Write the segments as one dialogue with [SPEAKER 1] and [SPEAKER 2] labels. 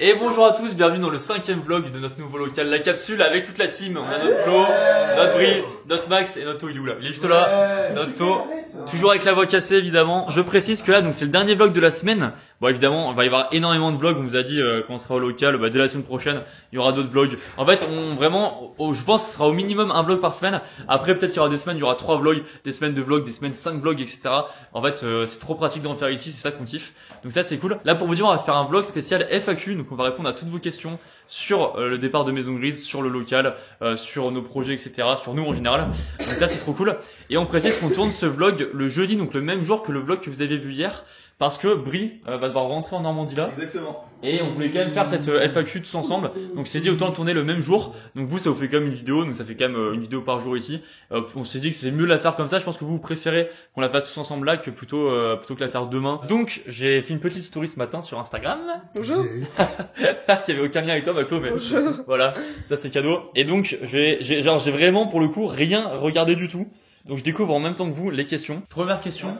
[SPEAKER 1] Et bonjour à tous, bienvenue dans le 5e vlog de notre nouveau local, La Capsule, avec toute la team. On a notre Flo, notre Brie, notre Max et notre To, il est où là? Il est juste là, notre To, toujours avec la voix cassée évidemment. Je précise que là, donc c'est le dernier vlog de la semaine. Bon évidemment, il va y avoir énormément de vlogs, on vous a dit quand on sera au local, dès la semaine prochaine, il y aura d'autres vlogs. En fait, je pense que ce sera au minimum un vlog par semaine. Après peut-être qu'il y aura des semaines, il y aura 3 vlogs, des semaines de vlogs, des semaines 5 vlogs, etc. En fait, c'est trop pratique d'en faire ici, c'est ça qu'on kiffe. Donc ça c'est cool. Là pour vous dire, on va faire un vlog spécial FAQ, donc on va répondre à toutes vos questions sur le départ de Maison Grise, sur le local, sur nos projets, etc. Sur nous en général. Donc ça c'est trop cool. Et on précise qu'on tourne ce vlog le jeudi, donc le même jour que le vlog que vous avez vu hier. Parce que Brie va devoir rentrer en Normandie là.
[SPEAKER 2] Exactement.
[SPEAKER 1] Et on voulait quand même faire cette FAQ tous ensemble. Donc c'est dit autant le tourner le même jour. Donc vous ça vous fait quand même une vidéo. Donc ça fait quand même une vidéo par jour ici. On s'est dit que c'est mieux de la faire comme ça. Je pense que vous préférez qu'on la fasse tous ensemble là que plutôt que la faire demain. Donc j'ai fait une petite story ce matin sur Instagram.
[SPEAKER 3] Bonjour.
[SPEAKER 1] Il y avait aucun lien avec toi Maclo, mais
[SPEAKER 3] Bonjour.
[SPEAKER 1] voilà, ça c'est cadeau. Et donc j'ai vraiment pour le coup rien regardé du tout. Donc je découvre en même temps que vous les questions. Première question.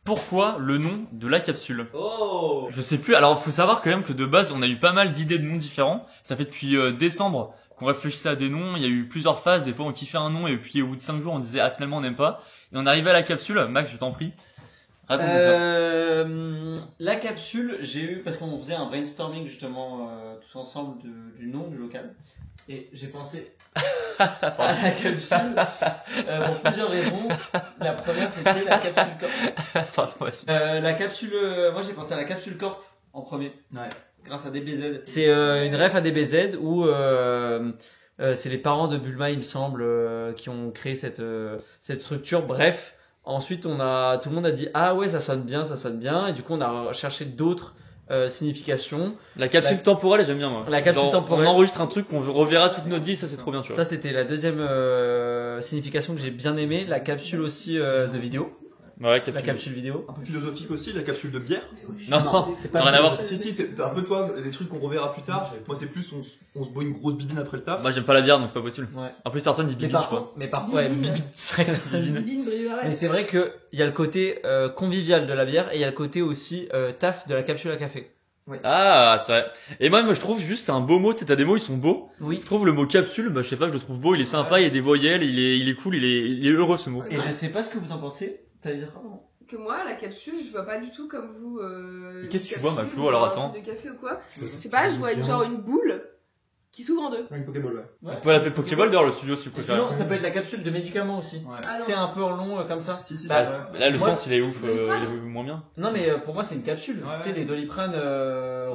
[SPEAKER 1] Pourquoi le nom de La Capsule?
[SPEAKER 2] Oh.
[SPEAKER 1] Je sais plus. Alors, faut savoir quand même que de base, on a eu pas mal d'idées de noms différents. Ça fait depuis décembre qu'on réfléchissait à des noms. Il y a eu plusieurs phases. Des fois, on kiffait un nom et puis au bout de 5 jours, on disait finalement on n'aime pas. Et on arrivait à La Capsule. Max, je t'en prie. Raconte-nous ça.
[SPEAKER 4] La Capsule, j'ai eu parce qu'on faisait un brainstorming justement tous ensemble du nom du local et j'ai pensé à La Capsule pour plusieurs raisons. La première c'était la Capsule Corp. La Capsule, moi j'ai pensé à la Capsule Corp en premier. Ouais. Grâce à DBZ. C'est une ref à DBZ où c'est les parents de Bulma il me semble qui ont créé cette structure. Bref. Ensuite, tout le monde a dit ah ouais ça sonne bien, et du coup on a cherché d'autres significations.
[SPEAKER 1] La capsule temporelle, j'aime bien moi.
[SPEAKER 4] La capsule temporelle.
[SPEAKER 1] On enregistre un truc qu'on reverra toute notre vie, ça c'est trop bien, tu vois.
[SPEAKER 4] Ça c'était la deuxième signification que j'ai bien aimé. La capsule aussi de vidéo.
[SPEAKER 1] Ouais,
[SPEAKER 4] la capsule vidéo.
[SPEAKER 2] Un peu philosophique aussi, la capsule de bière.
[SPEAKER 4] Non, c'est pas
[SPEAKER 1] rien à voir.
[SPEAKER 2] Si, c'est un peu toi, des trucs qu'on reverra plus tard. Moi, c'est plus, on se boit une grosse bibine après le taf.
[SPEAKER 1] Moi, j'aime pas la bière, donc c'est pas possible.
[SPEAKER 4] Ouais.
[SPEAKER 1] En plus, personne dit bibine, je crois.
[SPEAKER 4] Mais par contre, ouais, bibine.
[SPEAKER 3] Bibine,
[SPEAKER 4] mais c'est vrai que il y a le côté convivial de la bière et il y a le côté aussi taf de la capsule à café.
[SPEAKER 1] Ouais. Ah, c'est vrai. Et moi, je trouve juste, c'est un beau mot, tu sais, t'as des mots, ils sont beaux.
[SPEAKER 4] Oui.
[SPEAKER 1] Je trouve le mot capsule, je sais pas, je le trouve beau, il est sympa, il y a des voyelles, il est cool, il est heureux ce mot.
[SPEAKER 4] Et je sais pas ce que vous en pensez. T'allais dire quoi?
[SPEAKER 3] Que moi, la capsule, je vois pas du tout comme vous.
[SPEAKER 1] Qu'est-ce que tu vois, Maclo? Alors attends.
[SPEAKER 3] De café ou quoi? Je sais pas, je vois une boule qui s'ouvre en deux.
[SPEAKER 2] Une Pokéball, ouais.
[SPEAKER 1] On peut l'appeler Pokéball d'ailleurs, le studio, si vous préférez.
[SPEAKER 4] Sinon, ça peut être la capsule de médicaments aussi.
[SPEAKER 2] Ouais.
[SPEAKER 3] Ah,
[SPEAKER 4] c'est un peu en long comme ça.
[SPEAKER 2] Si,
[SPEAKER 1] Là, le sens, il est ouf,
[SPEAKER 3] Doliprane.
[SPEAKER 1] il est moins bien.
[SPEAKER 4] Non, mais pour moi, c'est une capsule.
[SPEAKER 2] Ouais,
[SPEAKER 4] Tu sais, les Doliprane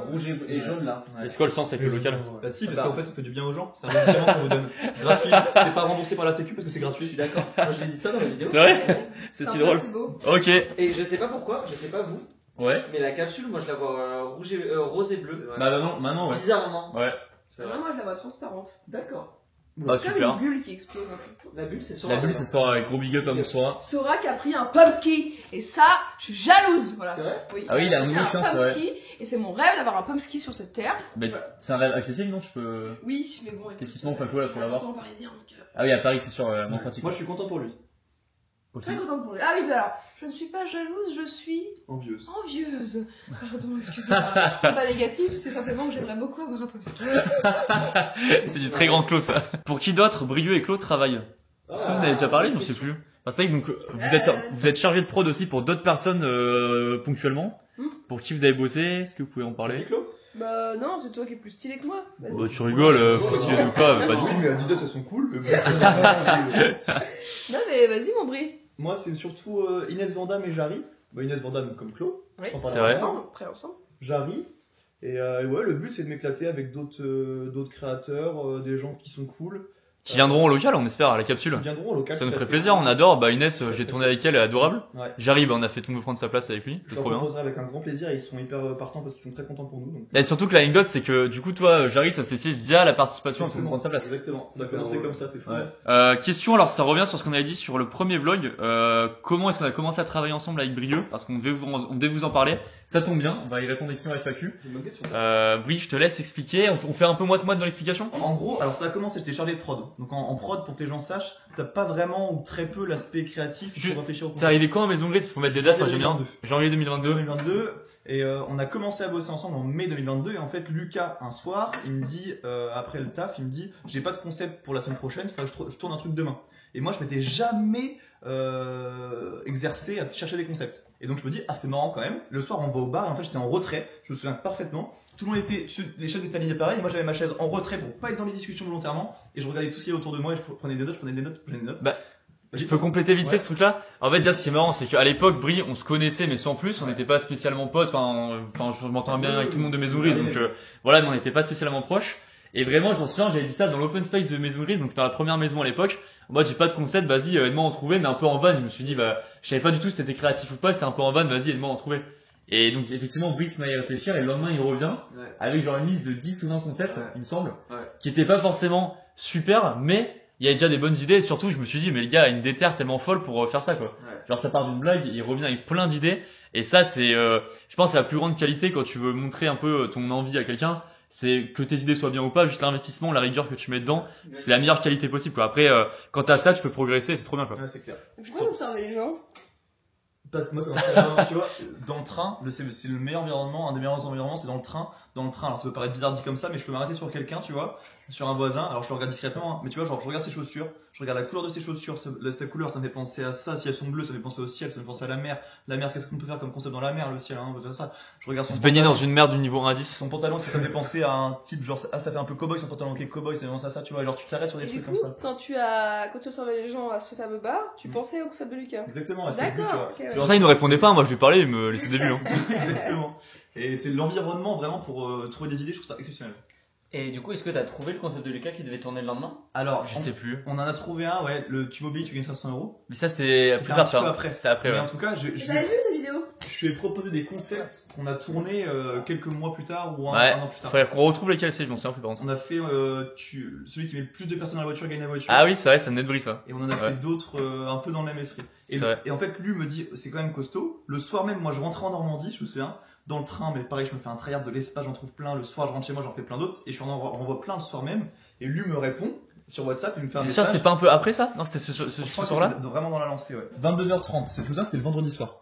[SPEAKER 4] rouges et jaunes là.
[SPEAKER 1] Et c'est quoi le sens avec le local?
[SPEAKER 2] Bah si, parce qu'en fait, ça fait du bien aux gens. C'est un médicament qu'on vous donne gratuit. C'est pas remboursé par la sécu parce que c'est gratuit.
[SPEAKER 4] Je suis d'accord. Moi, j'ai dit ça dans la vidéo.
[SPEAKER 1] C'est vrai? C'est si drôle.
[SPEAKER 3] C'est beau.
[SPEAKER 1] Ok.
[SPEAKER 4] Et je sais pas pourquoi, je sais pas vous,
[SPEAKER 1] Ouais.
[SPEAKER 4] mais la capsule, moi, je la vois rose et bleu.
[SPEAKER 1] Bah maintenant, ouais.
[SPEAKER 4] Bizarrement.
[SPEAKER 1] Ouais.
[SPEAKER 3] Moi, je la vois transparente.
[SPEAKER 4] D'accord.
[SPEAKER 1] Bah
[SPEAKER 3] Comme
[SPEAKER 1] super.
[SPEAKER 3] une bulle qui explose un peu.
[SPEAKER 4] La bulle, c'est sur
[SPEAKER 1] La bulle, c'est Sora, avec gros big up à Moussora.
[SPEAKER 3] Sora qui a pris un Pomsky. Et ça, je suis jalouse. Voilà.
[SPEAKER 4] C'est vrai?
[SPEAKER 3] Oui,
[SPEAKER 1] Ah oui, il a un
[SPEAKER 3] pris
[SPEAKER 1] nouveau chien, c'est vrai.
[SPEAKER 3] Pomsky. Et c'est mon rêve d'avoir un Pomsky sur cette terre.
[SPEAKER 1] Mais
[SPEAKER 3] Voilà.
[SPEAKER 1] c'est un rêve accessible, non? Tu peux.
[SPEAKER 3] Oui, mais bon.
[SPEAKER 1] Qu'est-ce qui te manque, Paco, là, pour l'avoir?
[SPEAKER 3] Parisien, donc.
[SPEAKER 1] Ah oui, à Paris, c'est sûr, moins pratique.
[SPEAKER 2] Moi, je suis content pour lui.
[SPEAKER 3] Très contente pour lui. Ah oui, bah alors, je ne suis pas jalouse, je suis
[SPEAKER 2] Envieuse.
[SPEAKER 3] envieuse. Pardon, excusez-moi. C'est pas négatif, c'est simplement que j'aimerais beaucoup avoir un Pomsky.
[SPEAKER 1] C'est du très grand Clos, ça. Pour qui d'autre, Brieux et Clos travaillent? Est-ce que vous en avez déjà parlé? Je ne sais plus. Enfin, c'est vrai que donc, vous êtes chargé de prod aussi pour d'autres personnes ponctuellement. Pour qui vous avez bossé? Est-ce que vous pouvez en parler?
[SPEAKER 3] Bah non, c'est toi qui es plus stylé que moi. Vas-y.
[SPEAKER 1] Oh, tu rigoles, stylé de quoi? Pas du tout.
[SPEAKER 2] Mais Adidas, elles sont cool. Mais
[SPEAKER 3] Non mais vas-y mon Brie.
[SPEAKER 2] moi, c'est surtout Inès Vandamme et Jarry. Bah, Inès Vandamme comme Claude.
[SPEAKER 3] Oui,
[SPEAKER 2] Sans parler
[SPEAKER 1] c'est vrai.
[SPEAKER 2] ensemble.
[SPEAKER 3] Très ensemble.
[SPEAKER 2] Jarry. Et ouais, le but, c'est de m'éclater avec d'autres créateurs, des gens qui sont cool.
[SPEAKER 1] Qui viendront au local, on espère, à la capsule.
[SPEAKER 2] Qui viendront au local.
[SPEAKER 1] Ça nous
[SPEAKER 2] tout à
[SPEAKER 1] ferait
[SPEAKER 2] fait.
[SPEAKER 1] plaisir, on adore. Bah, Inès, j'ai tourné avec elle, elle est adorable.
[SPEAKER 2] Ouais.
[SPEAKER 1] J'arrive, on a fait tout me prendre sa place avec lui,
[SPEAKER 2] Je
[SPEAKER 1] c'était
[SPEAKER 2] leur
[SPEAKER 1] trop bien.
[SPEAKER 2] proposerai avec un grand plaisir et ils sont hyper partants parce qu'ils sont très contents pour nous. Donc.
[SPEAKER 1] Et surtout que l'anecdote, c'est que du coup, toi, Jarry, ça s'est fait via la participation à tout me prendre sa place.
[SPEAKER 2] Exactement. Ça a commencé comme ça, c'est fou.
[SPEAKER 1] Ouais. Question, alors ça revient sur ce qu'on avait dit sur le premier vlog. Comment est-ce qu'on a commencé à travailler ensemble avec Brieux? Parce qu'on devait vous en parler. Ça tombe bien, on va y répondre ici en FAQ.
[SPEAKER 2] C'est une bonne question.
[SPEAKER 1] Oui, je te laisse expliquer. On fait un peu moite-moite dans l'explication.
[SPEAKER 2] En gros, alors ça a commencé, j'étais chargé de prod. Donc en prod, pour que les gens sachent, t'as pas vraiment ou très peu l'aspect créatif pour réfléchir au
[SPEAKER 1] C'est
[SPEAKER 2] concept.
[SPEAKER 1] arrivé quand à Maison Grise? Faut mettre des dates, moi j'aime bien.
[SPEAKER 2] 2022.
[SPEAKER 1] Janvier 2022.
[SPEAKER 2] 2022 et on a commencé à bosser ensemble en mai 2022 et en fait Lucas un soir il me dit après le taf il me dit j'ai pas de concept pour la semaine prochaine, il faudrait que je tourne un truc demain et moi je m'étais jamais exercé à chercher des concepts et donc je me dis ah c'est marrant quand même, le soir on va au bar et en fait j'étais en retrait, je me souviens parfaitement, tout le monde était, les chaises étaient alignées pareil et moi j'avais ma chaise en retrait pour pas être dans les discussions volontairement et je regardais tout ce qu'il y avait autour de moi et je prenais des notes, je prenais des notes.
[SPEAKER 1] Bah, je peux compléter vite fait ce truc-là. En fait, déjà, ce qui est marrant, c'est qu'à l'époque, Brie, on se connaissait, mais sans plus, on n'était pas spécialement potes. Enfin, je m'entends bien avec tout le monde de Maison Grise, donc voilà, mais on n'était pas spécialement proches. Et vraiment, je m'en souviens, j'avais dit ça dans l'open space de Maison Grise, donc dans la première maison à l'époque. Moi, j'ai pas de concept, vas-y, aide-moi à en trouver, mais un peu en vanne. Je me suis dit, bah, je savais pas du tout si t'étais créatif ou pas, c'était un peu en vanne, vas-y, aide-moi à en trouver. Et donc, effectivement, Brie se met à y réfléchir, et le lendemain, il revient, avec genre une liste de 10 ou 20 concepts, il me semble, qui étaient pas forcément super, mais il y avait déjà des bonnes idées, et surtout, je me suis dit, mais le gars a une déterre tellement folle pour faire ça, quoi. Genre, ça part d'une blague, il revient avec plein d'idées, et ça, c'est, je pense, c'est la plus grande qualité quand tu veux montrer un peu ton envie à quelqu'un, c'est que tes idées soient bien ou pas, juste l'investissement, la rigueur que tu mets dedans, c'est la meilleure qualité possible, quoi. Après, quand t'as ça, tu peux progresser, c'est trop bien, quoi.
[SPEAKER 2] Ouais, c'est clair.
[SPEAKER 3] Pourquoi observer les gens?
[SPEAKER 2] Parce que moi, ça m'a fait bien, tu vois, dans le train, c'est le meilleur environnement, un des meilleurs environnements, c'est dans le train. Dans le train, alors ça peut paraître bizarre dit comme ça, mais je peux m'arrêter sur quelqu'un, tu vois, sur un voisin, alors je le regarde discrètement, hein, mais tu vois, genre je regarde ses chaussures, je regarde la couleur de ses chaussures, sa couleur, ça me fait penser à ça, si elles sont bleues, ça me fait penser au ciel, ça me fait penser à la mer, qu'est-ce qu'on peut faire comme concept dans la mer, le ciel, hein, on peut faire ça. Je regarde son
[SPEAKER 1] Se baigner
[SPEAKER 2] pantalon,
[SPEAKER 1] dans une mer du niveau 1 à 10.
[SPEAKER 2] son pantalon, parce que ça me fait penser à un type, genre, ah, ça fait un peu cowboy, son pantalon qui est cowboy, ça me fait penser à ça, tu vois, alors tu t'arrêtes sur des
[SPEAKER 3] Et
[SPEAKER 2] trucs
[SPEAKER 3] du
[SPEAKER 2] comme
[SPEAKER 3] coup,
[SPEAKER 2] ça.
[SPEAKER 3] quand tu observais les gens à ce fameux bar, tu pensais au concept de Lucas.
[SPEAKER 2] Exactement, c'était le but, tu vois.
[SPEAKER 3] D'accord, ok, ouais.
[SPEAKER 1] Pour ça, il ne répondait pas, moi je lui parlais, il me laissait des vues, hein.
[SPEAKER 2] Exactement. Et c'est l'environnement vraiment pour trouver des idées, je trouve ça exceptionnel.
[SPEAKER 4] Et du coup, est-ce que t'as trouvé le concept de Lucas qui devait tourner le lendemain?
[SPEAKER 2] Alors,
[SPEAKER 1] Je sais plus.
[SPEAKER 2] on en a trouvé un, ouais, le tu m'obéis, tu gagnes 500 euros.
[SPEAKER 1] Mais ça, c'était
[SPEAKER 2] C'était
[SPEAKER 1] plus
[SPEAKER 2] un
[SPEAKER 1] tard,
[SPEAKER 2] petit peu
[SPEAKER 1] ça.
[SPEAKER 2] après.
[SPEAKER 1] C'était après,
[SPEAKER 2] Mais
[SPEAKER 1] ouais.
[SPEAKER 2] en tout cas,
[SPEAKER 3] T'avais vu cette vidéo?
[SPEAKER 2] je lui ai proposé des concepts qu'on a tournés quelques mois plus tard ou
[SPEAKER 1] Ouais.
[SPEAKER 2] un an plus tard.
[SPEAKER 1] Faudrait qu'on retrouve lesquels c'est, je m'en souviens plus par contre.
[SPEAKER 2] On a fait celui qui met le plus de personnes dans la voiture gagne la voiture.
[SPEAKER 1] Ah oui, c'est vrai, ça me net Brie, ça.
[SPEAKER 2] Et on en a
[SPEAKER 1] Ouais.
[SPEAKER 2] fait d'autres un peu dans le même esprit.
[SPEAKER 1] C'est vrai.
[SPEAKER 2] Et en fait, lui me dit, c'est quand même costaud. Le soir même, moi je rentrais en Normandie, je me souviens, dans le train, mais pareil, je me fais un tryhard de l'espace, j'en trouve plein. Le soir, je rentre chez moi, j'en fais plein d'autres. Et je en renvoie plein le soir même. Et lui me répond sur WhatsApp, il me fait un
[SPEAKER 1] C'est
[SPEAKER 2] message.
[SPEAKER 1] sûr, c'était pas un peu après ça? Non, c'était ce
[SPEAKER 2] Je crois que
[SPEAKER 1] soir-là?
[SPEAKER 2] c'était vraiment dans la lancée, ouais. 22h30, cette chose-là, c'était le vendredi soir.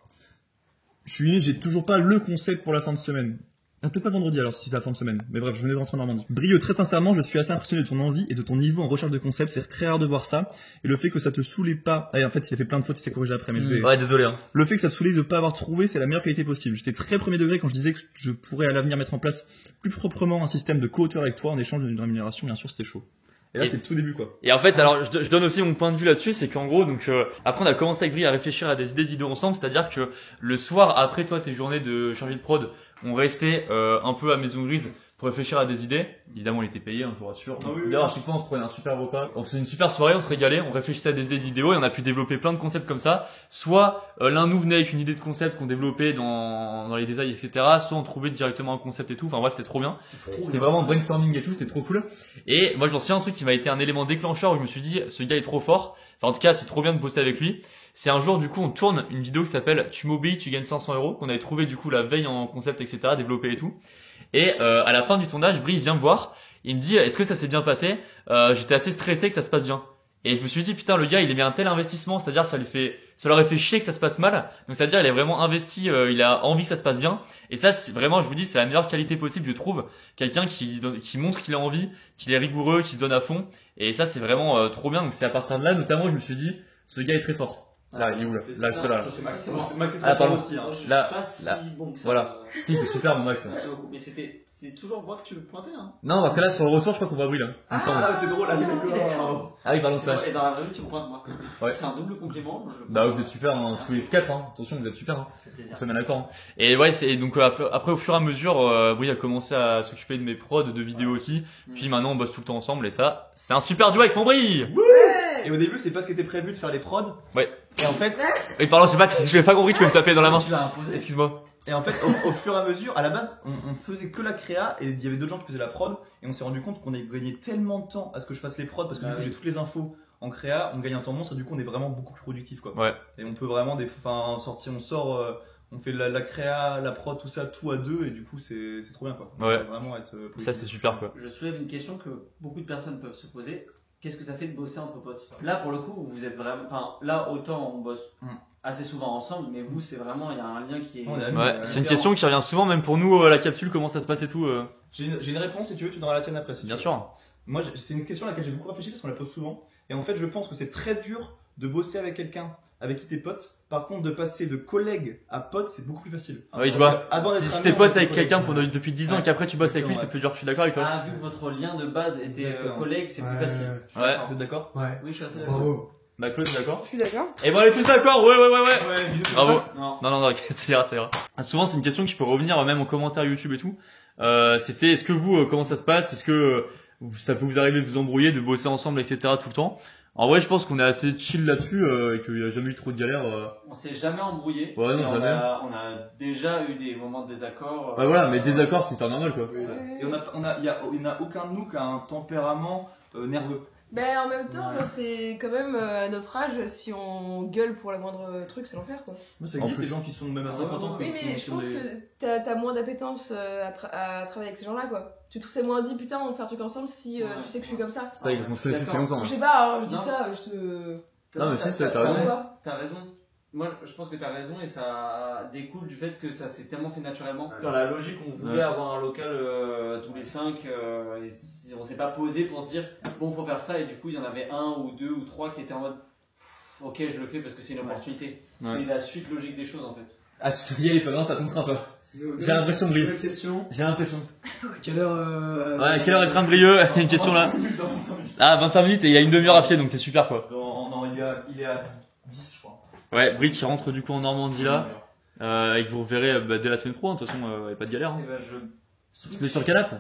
[SPEAKER 2] J'ai toujours pas le concept pour la fin de semaine. Ah, peut-être pas vendredi alors, si c'est la fin de semaine. Mais bref, je venais de rentrer en Normandie. Brieux, très sincèrement, je suis assez impressionné de ton envie et de ton niveau en recherche de concept. C'est très rare de voir ça. Et le fait que ça te saoulait pas. Ah, en fait, il a fait plein de fautes, il s'est corrigé après, mais je vais.
[SPEAKER 1] Ouais, désolé, hein.
[SPEAKER 2] Le fait que ça te saoulait de pas avoir trouvé, c'est la meilleure qualité possible. J'étais très premier degré quand je disais que je pourrais à l'avenir mettre en place plus proprement un système de co-auteur avec toi en échange d'une rémunération, bien sûr, c'était chaud. Et là,
[SPEAKER 1] Et
[SPEAKER 2] c'est le tout début, quoi.
[SPEAKER 1] Et en fait, alors je donne aussi mon point de vue là-dessus, c'est qu'en gros, donc après on a commencé avec Brie à réfléchir à des idées de vidéos ensemble, c'est-à-dire que le soir après toi tes journées de chargé de prod, on restait un peu à Maison Grise pour réfléchir à des idées. Évidemment, il était payé, hein, je vous rassure.
[SPEAKER 2] Ah oui,
[SPEAKER 1] D'ailleurs, à
[SPEAKER 2] oui.
[SPEAKER 1] chaque fois, on se prenait un super repas. On faisait une super soirée, on se régalait, on réfléchissait à des idées de vidéos et on a pu développer plein de concepts comme ça. Soit l'un nous venait avec une idée de concept qu'on développait dans les détails, etc. Soit on trouvait directement un concept et tout. Enfin bref, c'était trop bien. C'était vraiment brainstorming et tout, c'était trop cool. Et moi, je m'en souviens un truc qui m'a été un élément déclencheur où je me suis dit, ce gars est trop fort. Enfin, en tout cas, c'est trop bien de bosser avec lui. C'est un jour, du coup, on tourne une vidéo qui s'appelle Tu m'obéis, tu gagnes 500 euros, qu'on avait trouvé, du coup, la veille en concept, etc., développé et tout. Et à la fin du tournage, Brie vient me voir. Il me dit, est-ce que ça s'est bien passé? J'étais assez stressé que ça se passe bien. Et je me suis dit, putain, le gars, il a mis un tel investissement, c'est-à-dire, ça leur fait chier que ça se passe mal. Donc, c'est-à-dire, il est vraiment investi, il a envie que ça se passe bien. Et ça, c'est vraiment, je vous dis, c'est la meilleure qualité possible, je trouve. Quelqu'un qui montre qu'il a envie, qu'il est rigoureux, qui se donne à fond. Et ça, c'est vraiment trop bien. Donc, c'est à partir de là, notamment, je me suis dit, ce gars est très fort. Là, il est où, là? Là, juste là.
[SPEAKER 2] Ça, c'est Max. Max est
[SPEAKER 1] Ah,
[SPEAKER 2] très fort
[SPEAKER 1] pardon.
[SPEAKER 2] aussi, hein.
[SPEAKER 4] Je suis
[SPEAKER 1] Là,
[SPEAKER 4] pas si
[SPEAKER 1] là.
[SPEAKER 4] bon que ça.
[SPEAKER 1] Voilà. Si, t'es super, mon Max.
[SPEAKER 4] Merci beaucoup. Mais c'est toujours moi que tu le pointais, hein.
[SPEAKER 1] Non, parce que là, sur le retour, je crois qu'on voit Brie, là. Il me semble.
[SPEAKER 2] Ah, c'est drôle, là, d'accord.
[SPEAKER 1] Ah oui, pardon,
[SPEAKER 4] C'est
[SPEAKER 1] ça.
[SPEAKER 4] vrai, et dans la vraie vie, tu me pointes moi.
[SPEAKER 1] Ouais.
[SPEAKER 4] C'est un double compliment.
[SPEAKER 1] Bah, vous êtes super, hein, tous les quatre, hein. Attention, vous êtes super, hein.
[SPEAKER 4] Ça fait plaisir.
[SPEAKER 1] On se met d'accord. Hein. Et ouais, c'est donc après au fur et à mesure, Brie a commencé à s'occuper de mes prods, de vidéos aussi. Puis maintenant, on bosse tout le temps ensemble et ça, c'est un super duo avec mon Brie.
[SPEAKER 3] Ouais.
[SPEAKER 2] Et au début, c'est pas ce qui était prévu de faire les prods.
[SPEAKER 1] Ouais.
[SPEAKER 2] Et en fait,
[SPEAKER 1] Et pardon, je l'ai pas compris, tu veux me taper dans la main.
[SPEAKER 4] Tu l'as imposé.
[SPEAKER 1] Excuse-moi.
[SPEAKER 2] au fur et à mesure, à la base, on faisait que la créa et il y avait d'autres gens qui faisaient la prod et on s'est rendu compte qu'on avait gagné tellement de temps à ce que je fasse les prods parce que du coup j'ai toutes les infos en créa, on gagne un temps monstre et du coup on est vraiment beaucoup plus productif quoi.
[SPEAKER 1] Ouais.
[SPEAKER 2] Et on peut vraiment sortir, on fait la créa, la prod, tout ça, tout à deux, et du coup c'est trop bien quoi.
[SPEAKER 1] Ouais.
[SPEAKER 2] Vraiment être
[SPEAKER 1] Ça c'est super quoi.
[SPEAKER 4] Je soulève une question que beaucoup de personnes peuvent se poser. Qu'est-ce que ça fait de bosser entre potes? Là, pour le coup, vous êtes vraiment. Enfin, là, autant on bosse assez souvent ensemble, mais vous, c'est vraiment. Il y a un lien qui est.
[SPEAKER 1] Ouais, c'est une question qui revient souvent, même pour nous, la capsule, comment ça se passe et tout.
[SPEAKER 2] J'ai une réponse, si tu veux, tu donneras la tienne après. Si
[SPEAKER 1] Bien
[SPEAKER 2] tu veux.
[SPEAKER 1] sûr.
[SPEAKER 2] Moi, c'est une question à laquelle j'ai beaucoup réfléchi parce qu'on la pose souvent. Et en fait, je pense que c'est très dur de bosser avec quelqu'un avec qui t'es pote. Par contre, de passer de collègue à pote, c'est beaucoup plus facile.
[SPEAKER 1] Oui, je
[SPEAKER 2] Parce
[SPEAKER 1] vois.
[SPEAKER 2] que avant d'être
[SPEAKER 1] Si
[SPEAKER 2] ami,
[SPEAKER 1] t'es
[SPEAKER 2] on
[SPEAKER 1] pote
[SPEAKER 2] était
[SPEAKER 1] avec
[SPEAKER 2] collègues.
[SPEAKER 1] quelqu'un depuis 10 ans et
[SPEAKER 2] Ouais.
[SPEAKER 1] qu'après tu bosses avec lui,
[SPEAKER 2] Exactement,
[SPEAKER 1] c'est plus dur. Je suis d'accord avec toi.
[SPEAKER 4] Ah, vu que votre lien de base était
[SPEAKER 2] Exactement.
[SPEAKER 4] collègue, c'est plus
[SPEAKER 5] Ouais,
[SPEAKER 4] facile.
[SPEAKER 5] ouais.
[SPEAKER 4] Je suis
[SPEAKER 1] Ouais.
[SPEAKER 4] d'accord.
[SPEAKER 2] Vous êtes d'accord?
[SPEAKER 5] Ouais.
[SPEAKER 4] Oui, je suis assez d'accord.
[SPEAKER 5] Bravo.
[SPEAKER 1] Bah, Claude, t'es d'accord?
[SPEAKER 3] Je suis d'accord.
[SPEAKER 1] Et bon, on est tous d'accord. Ouais.
[SPEAKER 2] Ouais, bisous.
[SPEAKER 1] Bravo.
[SPEAKER 4] Non.
[SPEAKER 1] Non, ok, ça ira. Souvent, c'est une question qui peut revenir même en commentaire YouTube et tout. C'était, est-ce que vous, comment ça se passe? Est-ce que ça peut vous arriver de vous embrouiller, de bosser ensemble, etc. tout le temps? En vrai, je pense qu'on est assez chill là-dessus et qu'il n'y a jamais eu trop de galères.
[SPEAKER 4] On s'est jamais embrouillé.
[SPEAKER 1] Ouais, non,
[SPEAKER 4] mais
[SPEAKER 1] jamais.
[SPEAKER 4] on a déjà eu des moments de désaccord.
[SPEAKER 1] Bah voilà, mais désaccord, c'est hyper normal, quoi.
[SPEAKER 2] Et il n'y a aucun de nous qui a un tempérament nerveux.
[SPEAKER 3] Ben en même temps, c'est quand même à notre âge, si on gueule pour la moindre truc, c'est l'enfer quoi.
[SPEAKER 2] Moi, ça
[SPEAKER 1] En
[SPEAKER 2] existe
[SPEAKER 1] plus.
[SPEAKER 2] des gens qui sont même à 50 ans.
[SPEAKER 3] Oui, mais je pense que t'as moins d'appétence à travailler avec ces gens-là quoi. Tu trouves c'est moins dit putain, on fait un truc ensemble si tu sais que je suis comme ça.
[SPEAKER 1] Ça, on se connaissait depuis longtemps.
[SPEAKER 3] Je sais pas, alors je dis
[SPEAKER 4] Non.
[SPEAKER 3] ça, je te.
[SPEAKER 1] Non, mais si, t'as
[SPEAKER 3] t'as
[SPEAKER 1] raison.
[SPEAKER 3] quoi
[SPEAKER 4] T'as raison. Moi, je pense que t'as raison et ça découle du fait que ça s'est tellement fait naturellement. Dans la logique, on voulait avoir un local tous les 5 et on s'est pas posé pour se dire bon, faut faire ça et du coup, il y en avait un ou deux ou trois qui étaient en mode ok, je le fais parce que c'est une opportunité.
[SPEAKER 1] Ouais.
[SPEAKER 4] C'est la suite logique des choses en fait.
[SPEAKER 1] Ah, tu sais y aller, toi, non, t'as ton train, toi. J'ai l'impression de briller.
[SPEAKER 5] Nouvelle question.
[SPEAKER 1] J'ai l'impression.
[SPEAKER 5] À quelle heure
[SPEAKER 1] Ouais, à quelle heure est le train de Brieux? Il y a une question là.
[SPEAKER 2] Dans 25 minutes.
[SPEAKER 1] Ah, 25 minutes et il y a une demi-heure à pied, donc c'est super, quoi.
[SPEAKER 2] Non, il est à 10, je crois.
[SPEAKER 1] Ouais, Brie qui rentre du coup en Normandie là, et que vous reverrez dès la semaine pro, de toute façon, y a pas de galère. Hein.
[SPEAKER 4] Et ben,
[SPEAKER 1] Tu te mets sur le canapé.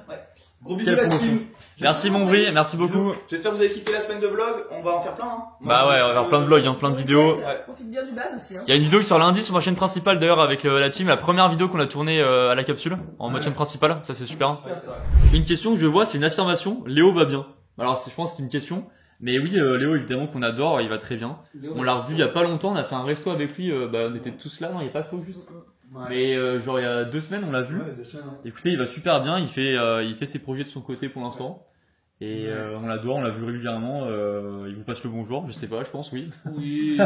[SPEAKER 2] Gros bisous
[SPEAKER 1] Quelle
[SPEAKER 2] la
[SPEAKER 1] promotion.
[SPEAKER 2] team.
[SPEAKER 1] Merci mon Brie, merci beaucoup.
[SPEAKER 2] J'espère que vous avez kiffé la semaine de vlog. On va en faire plein. Hein.
[SPEAKER 1] Bah ouais, on va faire plein de vlogs, hein, plein de vidéos.
[SPEAKER 2] Ouais.
[SPEAKER 3] Profite bien du bad aussi. Hein.
[SPEAKER 1] Il y a une vidéo qui sort lundi sur ma chaîne principale d'ailleurs avec la team, la première vidéo qu'on a tournée à la capsule, en mode chaîne principale, ça c'est super. Hein.
[SPEAKER 2] Ouais, c'est vrai.
[SPEAKER 1] Une question que je vois, c'est une affirmation, Léo va bien. Alors je pense que c'est une question, mais oui, Léo évidemment qu'on adore, il va très bien. On l'a revu il y a pas longtemps, on a fait un resto avec lui, on était tous là, non, il n'y a pas trop juste. Mais genre il y a 2 semaines on l'a vu.
[SPEAKER 5] Ouais, 2 semaines. Hein.
[SPEAKER 1] Écoutez, il va super bien, il fait ses projets de son côté pour l'instant. Et on l'adore, on l'a vu régulièrement, il vous passe le bonjour, je sais pas, je pense, oui.
[SPEAKER 4] Oui,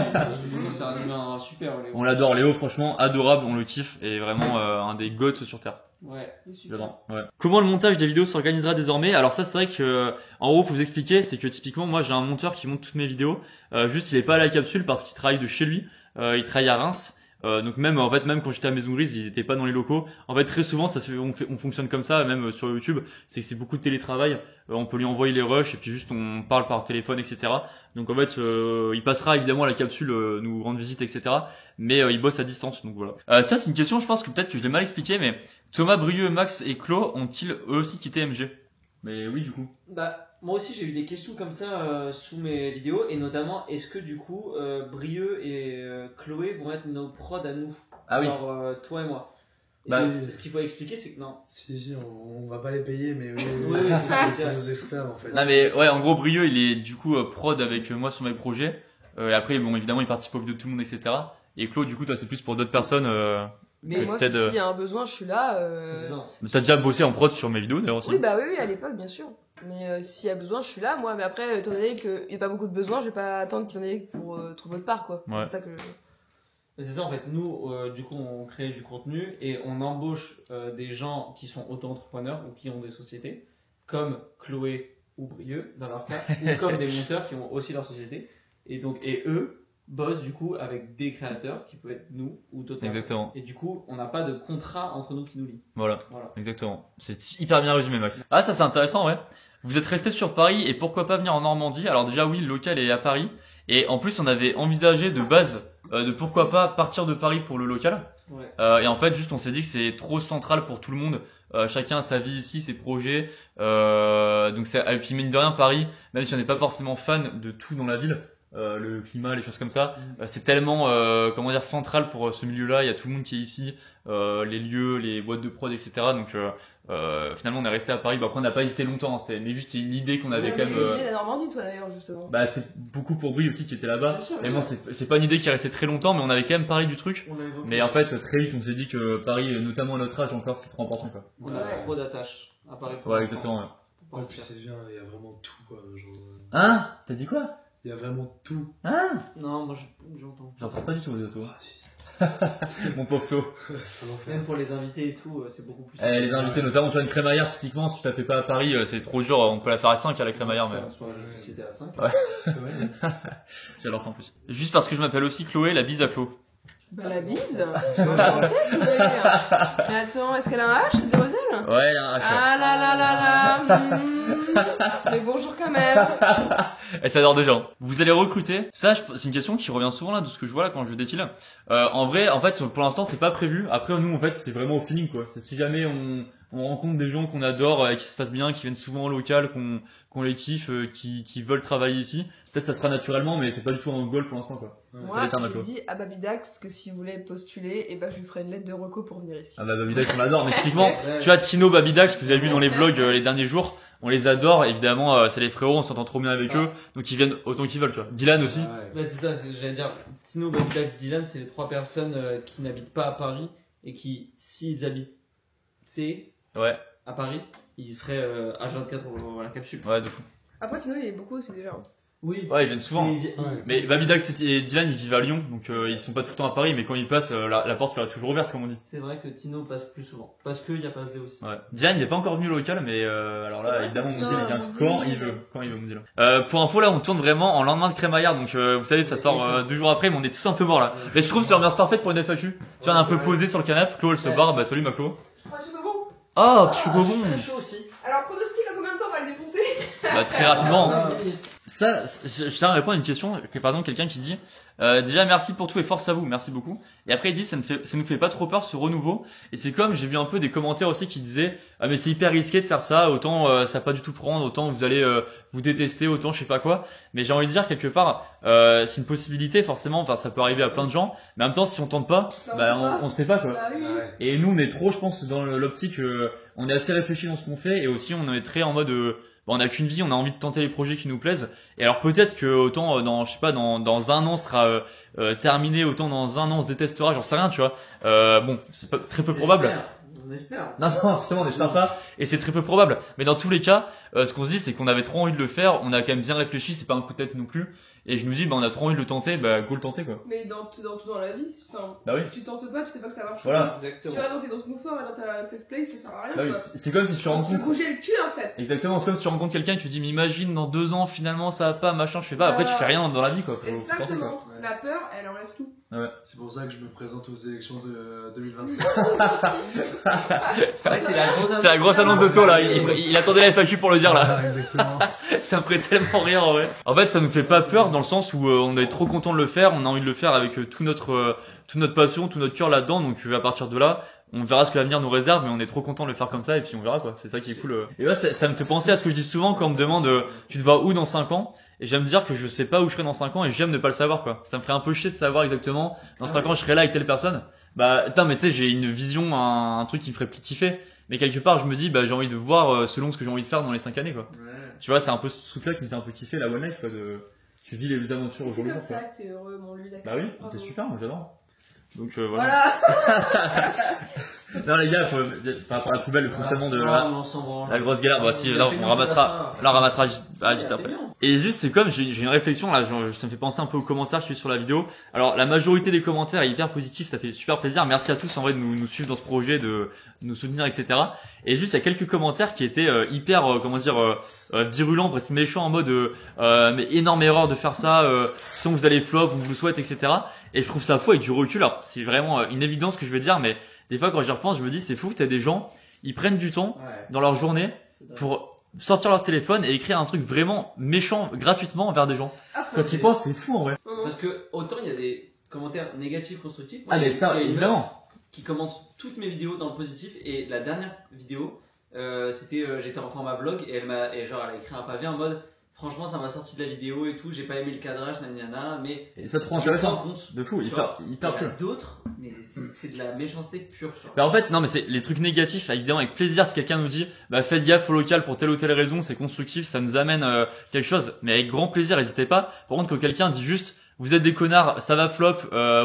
[SPEAKER 4] c'est un humain super. Léo.
[SPEAKER 1] On l'adore, Léo, franchement, adorable, on le kiffe, et vraiment un des goats sur Terre.
[SPEAKER 4] Ouais.
[SPEAKER 1] J'adore, ouais. Comment le montage des vidéos s'organisera désormais? Alors ça, c'est vrai que, en gros, pour vous expliquer, c'est que typiquement, moi, j'ai un monteur qui monte toutes mes vidéos, juste il est pas à la capsule parce qu'il travaille de chez lui, il travaille à Reims. Donc même quand j'étais à Maison Grise, il était pas dans les locaux. En fait, très souvent, on fonctionne comme ça, même sur YouTube. C'est que c'est beaucoup de télétravail. On peut lui envoyer les rushs et puis juste on parle par téléphone, etc. Donc en fait, il passera évidemment à la capsule, nous rendre visite, etc. Mais il bosse à distance. Donc voilà. Ça, c'est une question. Je pense que peut-être que je l'ai mal expliqué, mais Thomas, Brieux, Max et Claude ont-ils eux aussi quitté MG? Mais oui, du coup.
[SPEAKER 4] Bah, moi aussi j'ai eu des questions comme ça sous mes vidéos et notamment est-ce que du coup Brieux et Chloé vont être nos prods à nous?
[SPEAKER 1] Ah oui.
[SPEAKER 4] Genre toi et moi. Et
[SPEAKER 1] Bah,
[SPEAKER 4] ce qu'il faut expliquer c'est que non.
[SPEAKER 5] Si, on va pas les payer, mais oui,
[SPEAKER 4] Oui, oui,
[SPEAKER 5] c'est nos esclaves en fait.
[SPEAKER 1] Non mais ouais, en gros, Brieux, il est du coup prod avec moi sur mes projets. Et après, bon, évidemment, il participe aux vidéos de tout le monde, etc. Et Claude, du coup, toi, c'est plus pour d'autres personnes.
[SPEAKER 3] Mais moi,
[SPEAKER 1] peut-être,
[SPEAKER 3] s'il y a un besoin, je suis là.
[SPEAKER 4] C'est ça.
[SPEAKER 1] T'as déjà bossé en prod sur mes vidéos d'ailleurs aussi.
[SPEAKER 3] Oui, bah oui, à l'époque, bien sûr. Mais s'il y a besoin, je suis là, moi. Mais après, étant donné qu'il n'y a pas beaucoup de besoins, je vais pas attendre qu'il y en ait pour trouver votre part, quoi.
[SPEAKER 1] Ouais.
[SPEAKER 3] C'est ça que.
[SPEAKER 4] C'est ça en fait, nous du coup on crée du contenu et on embauche des gens qui sont auto-entrepreneurs ou qui ont des sociétés, comme Chloé ou Brieux dans leur cas, ou comme des monteurs qui ont aussi leur société, et eux bossent du coup avec des créateurs qui peuvent être nous ou d'autres personnes.
[SPEAKER 1] Exactement.
[SPEAKER 4] Et du coup on n'a pas de contrat entre nous qui nous lie.
[SPEAKER 1] Voilà.
[SPEAKER 4] Voilà.
[SPEAKER 1] Exactement. C'est hyper bien résumé, Max. Ah, ça c'est intéressant, ouais. Vous êtes resté sur Paris et pourquoi pas venir en Normandie? Alors déjà oui, le local est à Paris. Et en plus, on avait envisagé de base de pourquoi pas partir de Paris pour le local.
[SPEAKER 4] Ouais.
[SPEAKER 1] Et en fait, juste on s'est dit que c'est trop central pour tout le monde. Chacun a sa vie ici, ses projets. Donc c'est, et puis mine de rien, Paris, même si on n'est pas forcément fan de tout dans la ville, le climat, les choses comme ça, c'est tellement comment dire central pour ce milieu-là. Il y a tout le monde qui est ici, les lieux, les boîtes de prod, etc. Donc finalement on est resté à Paris. Bah, après on n'a pas hésité longtemps, hein, mais juste une idée qu'on avait quand même.
[SPEAKER 3] la Normandie, toi d'ailleurs, justement.
[SPEAKER 1] Bah c'était beaucoup pour Brie aussi qui était là-bas.
[SPEAKER 3] Bien sûr,
[SPEAKER 1] Mais
[SPEAKER 3] bien
[SPEAKER 1] bon, c'est pas une idée qui est restée très longtemps, mais on avait quand même parlé du truc.
[SPEAKER 4] On l'a évoqué.
[SPEAKER 1] Mais en fait très vite on s'est dit que Paris, notamment à notre âge encore, c'est trop important quoi.
[SPEAKER 4] On a
[SPEAKER 3] Ouais.
[SPEAKER 4] trop d'attaches à Paris. pour
[SPEAKER 1] Ouais
[SPEAKER 4] l'instant.
[SPEAKER 1] exactement. Ouais.
[SPEAKER 4] Pour
[SPEAKER 5] En
[SPEAKER 4] pas
[SPEAKER 5] plus,
[SPEAKER 4] le faire.
[SPEAKER 5] c'est bien, il y a vraiment tout, quoi. Genre,
[SPEAKER 1] Hein? T'as dit quoi?
[SPEAKER 5] il y a vraiment tout.
[SPEAKER 1] Hein?
[SPEAKER 4] Non, moi j'entends.
[SPEAKER 1] J'entends pas du tout toi.
[SPEAKER 5] Ah, si.
[SPEAKER 1] Mon pauvre To.
[SPEAKER 5] C'est l'enfer.
[SPEAKER 4] Même pour les invités et tout, c'est beaucoup plus.
[SPEAKER 1] Les invités, notamment tu vois une crémaillère typiquement, si tu la fais pas à Paris, c'est trop dur, on peut la faire à 5 à la crémaillère, mais
[SPEAKER 4] Soit je suis cité à 5.
[SPEAKER 1] Ouais.
[SPEAKER 5] C'est vrai.
[SPEAKER 1] j'adore ça en plus. Juste parce que je m'appelle aussi Chloé, la bise à Chlo.
[SPEAKER 3] Bah, la bise. Enchantée, Chloé. Mais attends, est-ce qu'elle a un H, cette demoiselle?
[SPEAKER 1] Ouais, un H.
[SPEAKER 3] Ah là là là là. Mais bonjour quand même.
[SPEAKER 1] Elle s'adore déjà. Hein. Vous allez recruter. Ça, c'est une question qui revient souvent là, de ce que je vois là quand je défile. En vrai, en fait, pour l'instant, c'est pas prévu. Après, nous, en fait, c'est vraiment au feeling, quoi. C'est si jamais on rencontre des gens qu'on adore, qui se passent bien, qui viennent souvent au local, qu'on les kiffe, qui veulent travailler ici. Peut-être ça se fera naturellement, mais c'est pas du tout un goal pour l'instant, quoi.
[SPEAKER 3] Moi,
[SPEAKER 1] Tiens,
[SPEAKER 3] j'ai
[SPEAKER 1] Marco.
[SPEAKER 3] dit à Babidax que s'il voulait postuler, et bah, je lui ferai une lettre de reco pour venir ici.
[SPEAKER 1] Ah bah Babidax, on l'adore. Mais typiquement, tu vois, Tino, Babidax, que vous avez vu dans les vlogs les derniers jours, on les adore. Évidemment, c'est les frérots, on s'entend trop bien avec eux. Donc ils viennent autant qu'ils veulent, tu vois. Dylan aussi.
[SPEAKER 5] Ouais.
[SPEAKER 4] Bah, c'est ça, j'allais dire. Tino, Babidax, Dylan, c'est les 3 personnes qui n'habitent pas à Paris et qui, s'ils habitaient
[SPEAKER 1] Ouais,
[SPEAKER 4] à Paris, ils seraient H24 à la capsule.
[SPEAKER 1] ouais, de fou.
[SPEAKER 3] Après, Tino, il est beaucoup aussi déjà.
[SPEAKER 4] Oui.
[SPEAKER 1] Ouais, ils viennent souvent.
[SPEAKER 5] Ouais.
[SPEAKER 1] Mais Babidax et Dylan, ils vivent à Lyon, donc ils sont pas tout le temps à Paris, mais quand ils passent, la porte sera toujours ouverte, comme on dit.
[SPEAKER 4] C'est vrai que Tino passe plus souvent. Parce qu'il y a Passe D aussi.
[SPEAKER 1] Ouais. Dylan, il est pas encore venu au local, mais alors
[SPEAKER 3] C'est
[SPEAKER 1] là,
[SPEAKER 3] vrai,
[SPEAKER 1] évidemment,
[SPEAKER 3] c'est
[SPEAKER 1] mon Dylan, il
[SPEAKER 3] putain,
[SPEAKER 1] vient
[SPEAKER 3] mon
[SPEAKER 1] quand
[SPEAKER 3] Dylan.
[SPEAKER 1] il veut. Quand il veut, mon Dylan. Pour info, là, on tourne vraiment en lendemain de crémaillère, donc vous savez, ça sort 2 jours après, mais on est tous un peu morts là. Mais je trouve que c'est l'ambiance parfaite pour une FAQ. Tu vois, on est un peu posé sur le canapé, Chlo, elle se
[SPEAKER 4] Ouais.
[SPEAKER 1] barre, bah salut ma Chlo.
[SPEAKER 3] Ouais, je suis pas bon.
[SPEAKER 1] Oh, tu es bon.
[SPEAKER 4] Très chaud aussi.
[SPEAKER 3] Alors, pronostic, en combien de temps on va le défoncer?
[SPEAKER 1] Bah très rapidement. hein.
[SPEAKER 4] 5 minutes.
[SPEAKER 1] Ça, je tiens à répondre à une question, que par exemple quelqu'un qui dit déjà merci pour tout et force à vous, merci beaucoup. Et après il dit ça nous fait pas trop peur ce renouveau. Et c'est comme j'ai vu un peu des commentaires aussi qui disaient ah mais c'est hyper risqué de faire ça, autant ça va pas du tout prendre, autant vous allez vous détester, autant je sais pas quoi. Mais j'ai envie de dire quelque part c'est une possibilité forcément, enfin ça peut arriver à plein de gens. Mais en même temps si on tente pas,
[SPEAKER 3] Bah,
[SPEAKER 1] on sait pas quoi.
[SPEAKER 3] Bah oui.
[SPEAKER 5] Ouais.
[SPEAKER 1] Et nous on est trop je pense dans l'optique on est assez réfléchi dans ce qu'on fait et aussi on est très en mode on n'a qu'une vie, on a envie de tenter les projets qui nous plaisent. Et alors peut-être que autant dans je sais pas dans un an sera terminé, autant dans un an on se détestera, j'en sais rien, tu vois. Bon, c'est pas, très peu probable.
[SPEAKER 4] On espère.
[SPEAKER 1] Non, justement, on n'espère pas. Et c'est très peu probable. Mais dans tous les cas, ce qu'on se dit, c'est qu'on avait trop envie de le faire. On a quand même bien réfléchi. C'est pas un coup de tête non plus. Et je nous dis, on a trop envie de le tenter. Bah, go le tenter, quoi.
[SPEAKER 3] Mais dans tout dans la vie, enfin,
[SPEAKER 1] Bah oui.
[SPEAKER 3] si tu tentes pas, tu sais pas que ça marche.
[SPEAKER 1] Voilà.
[SPEAKER 3] Si
[SPEAKER 4] Exactement.
[SPEAKER 3] tu vas dans ton confort et dans ta safe place, ça sert à rien.
[SPEAKER 1] Bah oui,
[SPEAKER 3] quoi.
[SPEAKER 1] c'est comme si tu
[SPEAKER 3] Se
[SPEAKER 1] rencontres.
[SPEAKER 3] bouger le cul en fait.
[SPEAKER 1] Exactement, c'est comme si tu rencontres quelqu'un et tu te dis, mais imagine, dans 2 ans, finalement, ça va pas, machin, je fais pas. Après, tu fais rien dans la vie, quoi. Faut tenter, quoi.
[SPEAKER 3] Exactement.
[SPEAKER 5] Ouais.
[SPEAKER 3] La peur, elle enlève tout.
[SPEAKER 5] C'est pour ça que je me présente aux élections de 2027.
[SPEAKER 1] C'est la grosse annonce de taux, là. Il attendait la FAQ pour le dire, là.
[SPEAKER 5] Ah, exactement.
[SPEAKER 1] Ça me ferait tellement rire en vrai. En fait, ça nous fait pas peur dans le sens où on est trop content de le faire, on a envie de le faire avec toute notre passion, tout notre cœur là-dedans. Donc à partir de là, on verra ce que l'avenir nous réserve, mais on est trop content de le faire comme ça et puis on verra quoi. C'est ça qui est cool. Et là, ça me fait penser à ce que je dis souvent quand on me demande tu te vois où dans 5 ans. Et j'aime dire que je sais pas où je serai dans 5 ans et j'aime ne pas le savoir quoi. Ça me ferait un peu chier de savoir exactement dans 5 ans je serai là avec telle personne. Bah putain mais tu sais j'ai une vision, un truc qui me ferait kiffer. Mais quelque part je me dis bah j'ai envie de voir selon ce que j'ai envie de faire dans les 5 années quoi.
[SPEAKER 4] Ouais.
[SPEAKER 1] Tu vois c'est un peu ce truc là qui me fait un peu kiffer la one life quoi de tu vis les aventures au
[SPEAKER 3] C'est
[SPEAKER 1] jour le
[SPEAKER 3] comme
[SPEAKER 1] jour quoi.
[SPEAKER 3] ça que t'es heureux, mon lui, d'accord.
[SPEAKER 1] Bah oui,
[SPEAKER 3] Bravo.
[SPEAKER 1] c'est super, moi j'adore. Donc voilà.
[SPEAKER 3] Voilà.
[SPEAKER 1] Non les gars, par rapport à la poubelle, le fonctionnement de
[SPEAKER 4] on s'en branle.
[SPEAKER 1] la grosse galère, bah si,
[SPEAKER 4] Il a
[SPEAKER 1] là
[SPEAKER 4] fait
[SPEAKER 1] on
[SPEAKER 4] mieux
[SPEAKER 1] ramassera,
[SPEAKER 4] que
[SPEAKER 1] là on ramassera juste
[SPEAKER 4] ça.
[SPEAKER 1] juste
[SPEAKER 4] Ouais,
[SPEAKER 1] après.
[SPEAKER 4] c'est bien.
[SPEAKER 1] Et juste c'est comme j'ai une réflexion là, ça me fait penser un peu aux commentaires que j'ai sur la vidéo. Alors la majorité des commentaires est hyper positif, ça fait super plaisir. Merci à tous en vrai de nous suivre dans ce projet, de nous soutenir, etc. Et juste il y a quelques commentaires qui étaient hyper virulents, presque méchants en mode mais énorme erreur de faire ça, sans que vous allez flop, on vous le souhaite, etc. Et je trouve ça fou avec du recul. Alors c'est vraiment une évidence que je veux dire, mais des fois quand j'y repense, je me dis c'est fou que t'as des gens, ils prennent du temps
[SPEAKER 4] Ouais,
[SPEAKER 1] dans leur journée
[SPEAKER 4] c'est dingue.
[SPEAKER 1] pour sortir leur téléphone et écrire un truc vraiment méchant gratuitement envers des gens.
[SPEAKER 3] Ah,
[SPEAKER 1] Quand tu y penses, c'est fou en vrai.
[SPEAKER 4] Parce que autant il y a des commentaires négatifs, constructifs.
[SPEAKER 1] Ah
[SPEAKER 4] Moi, il y
[SPEAKER 1] mais
[SPEAKER 4] a-
[SPEAKER 1] ça,
[SPEAKER 4] il y a une
[SPEAKER 1] évidemment.
[SPEAKER 4] qui commente toutes mes vidéos dans le positif et la dernière vidéo c'était j'étais en format vlog et elle a écrit un pavé en mode franchement, ça m'a sorti de la vidéo et tout. J'ai pas aimé le cadrage, nanana, mais.
[SPEAKER 1] Et ça trop
[SPEAKER 4] je me rends
[SPEAKER 1] intéressant.
[SPEAKER 4] compte.
[SPEAKER 1] De fou,
[SPEAKER 4] Tu
[SPEAKER 1] hyper
[SPEAKER 4] vois, il y
[SPEAKER 1] cool.
[SPEAKER 4] a d'autres, mais c'est de la méchanceté pure. Tu vois.
[SPEAKER 1] Bah en fait, non mais c'est les trucs négatifs, évidemment avec plaisir si quelqu'un nous dit bah faites gaffe au local pour telle ou telle raison, c'est constructif, ça nous amène quelque chose, mais avec grand plaisir, n'hésitez pas. Par contre, quand quelqu'un dit juste vous êtes des connards, ça va flop,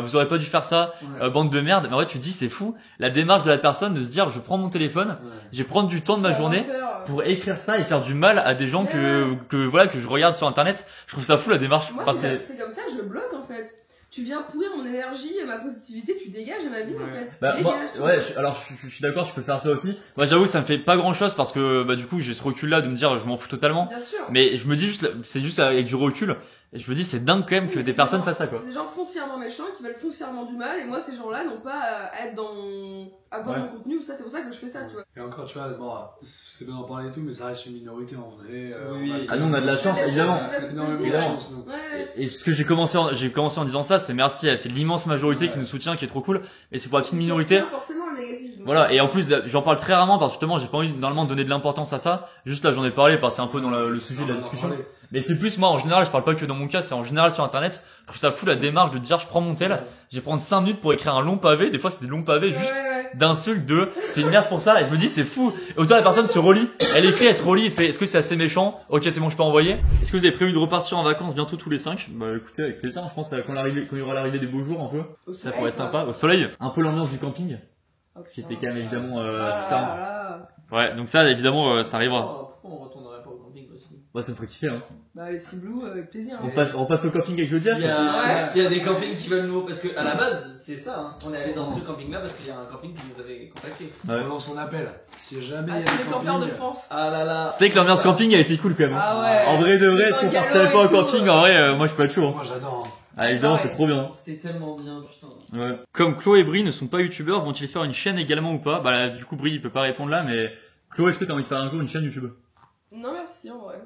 [SPEAKER 1] vous aurez pas dû faire ça,
[SPEAKER 4] Ouais.
[SPEAKER 1] bande de merde, mais en vrai tu te dis c'est fou, la démarche de la personne de se dire je prends mon téléphone,
[SPEAKER 5] Ouais.
[SPEAKER 1] je vais prendre du temps de ma
[SPEAKER 3] Ça va
[SPEAKER 1] journée
[SPEAKER 3] faire,
[SPEAKER 1] pour écrire ça et faire du mal à des gens que voilà que je regarde sur internet. Je trouve ça fou la démarche.
[SPEAKER 3] Moi,
[SPEAKER 1] Enfin,
[SPEAKER 3] c'est comme ça que je le bloque en fait. Tu viens pourrir mon énergie et ma positivité, tu dégages ma vie en
[SPEAKER 5] Ouais.
[SPEAKER 3] fait.
[SPEAKER 1] Bah, moi,
[SPEAKER 3] Dégage, tu
[SPEAKER 1] ouais,
[SPEAKER 3] vois.
[SPEAKER 1] alors je suis d'accord, je peux faire ça aussi. Moi, j'avoue, ça me fait pas grand chose parce que bah du coup, j'ai ce recul là de me dire je m'en fous totalement.
[SPEAKER 3] Bien sûr.
[SPEAKER 1] Mais je me dis juste, c'est juste avec du recul. Et je me dis, c'est dingue quand même
[SPEAKER 3] Oui,
[SPEAKER 1] que
[SPEAKER 3] mais
[SPEAKER 1] des
[SPEAKER 3] c'est
[SPEAKER 1] personnes
[SPEAKER 3] gens-
[SPEAKER 1] fassent ça quoi.
[SPEAKER 3] C'est des gens foncièrement méchants qui veulent foncièrement du mal et moi ces gens-là n'ont pas à être dans à voir
[SPEAKER 1] Ouais.
[SPEAKER 3] mon contenu ou ça, c'est pour ça que je fais ça, tu vois.
[SPEAKER 5] Et encore, tu vois, bon, c'est bien d'en parler et tout, mais ça reste une minorité en vrai.
[SPEAKER 4] Oui.
[SPEAKER 1] Ah, nous, on a de la chance,
[SPEAKER 3] Ouais,
[SPEAKER 1] évidemment.
[SPEAKER 3] c'est ça, c'est ce que je
[SPEAKER 5] Énormément
[SPEAKER 3] dis,
[SPEAKER 5] de
[SPEAKER 3] ouais.
[SPEAKER 5] chance, nous.
[SPEAKER 3] Ouais.
[SPEAKER 1] Et ce que j'ai commencé en disant ça, c'est merci, c'est l'immense majorité qui nous soutient, qui est trop cool. Mais c'est pour la petite minorité.
[SPEAKER 3] C'est forcément le négatif. donc.
[SPEAKER 1] Voilà, et en plus, j'en parle très rarement parce que justement, j'ai pas envie normalement de donner de l'importance à ça. Juste là, j'en ai parlé parce que c'est un peu dans le sujet de la
[SPEAKER 5] On en
[SPEAKER 1] discussion.
[SPEAKER 5] parlait.
[SPEAKER 1] Mais c'est plus moi en général, je parle pas que dans mon cas, c'est en général sur internet. Je trouve ça fou la démarche de dire je prends mon tel, je vais prendre 5 minutes pour écrire un long pavé, des fois c'est des longs pavés
[SPEAKER 3] Ouais,
[SPEAKER 1] juste
[SPEAKER 3] ouais.
[SPEAKER 1] d'insultes de c'est une merde pour ça, et je me dis c'est fou. Et autant la personne se relie, elle écrit, elle se relie, et fait est-ce que c'est assez méchant? Ok, c'est bon, je peux envoyer. Est-ce que vous avez prévu de repartir en vacances bientôt tous les 5? Bah écoutez, avec plaisir, je pense quand il y aura l'arrivée des beaux jours un peu,
[SPEAKER 3] Au
[SPEAKER 1] ça
[SPEAKER 3] soleil,
[SPEAKER 1] pourrait être
[SPEAKER 3] quoi.
[SPEAKER 1] sympa. Au soleil, un peu l'ambiance du camping,
[SPEAKER 3] Oh,
[SPEAKER 1] qui
[SPEAKER 3] putain.
[SPEAKER 1] était quand même évidemment
[SPEAKER 3] Ah
[SPEAKER 1] super.
[SPEAKER 3] là là.
[SPEAKER 1] Ouais, donc ça évidemment ça arrivera.
[SPEAKER 4] Pourquoi on retournerait pas au camping aussi?
[SPEAKER 1] Ouais, ça me ferait kiffer hein.
[SPEAKER 3] Bah les Ciblou avec plaisir.
[SPEAKER 1] On
[SPEAKER 3] hein.
[SPEAKER 1] passe au camping avec le
[SPEAKER 4] S'il
[SPEAKER 1] Jeff.
[SPEAKER 4] y, a,
[SPEAKER 3] Ouais.
[SPEAKER 4] s'il y a des campings qui veulent nous, parce que à la base c'est ça, hein. On est allé dans ce camping-là parce qu'il y a un camping qui nous avait contacté.
[SPEAKER 1] Ouais.
[SPEAKER 5] On lance son appel. Si jamais
[SPEAKER 3] Ah,
[SPEAKER 5] il y a
[SPEAKER 3] tous les
[SPEAKER 5] des
[SPEAKER 3] campeurs de
[SPEAKER 5] campings,
[SPEAKER 3] France.
[SPEAKER 4] Ah là là.
[SPEAKER 1] C'est que l'ambiance camping a été cool quand même. hein.
[SPEAKER 3] Ah ouais.
[SPEAKER 1] En vrai de vrai, est-ce qu'on
[SPEAKER 3] Dans le
[SPEAKER 1] partirait
[SPEAKER 3] galop
[SPEAKER 1] pas
[SPEAKER 3] et
[SPEAKER 1] au
[SPEAKER 3] tout,
[SPEAKER 1] camping? En vrai, moi je peux être chaud. hein.
[SPEAKER 5] moi j'adore. hein.
[SPEAKER 1] Ah évidemment,
[SPEAKER 3] Ouais.
[SPEAKER 1] c'est trop bien.
[SPEAKER 4] C'était tellement bien, putain.
[SPEAKER 1] Ouais. Comme Chloé et Brie ne sont pas youtubeurs, vont-ils faire une chaîne également ou pas? Bah là, du coup Brie il peut pas répondre là, mais Chloé, est-ce que t'as envie de faire un jour une chaîne YouTube?
[SPEAKER 3] Non merci en vrai.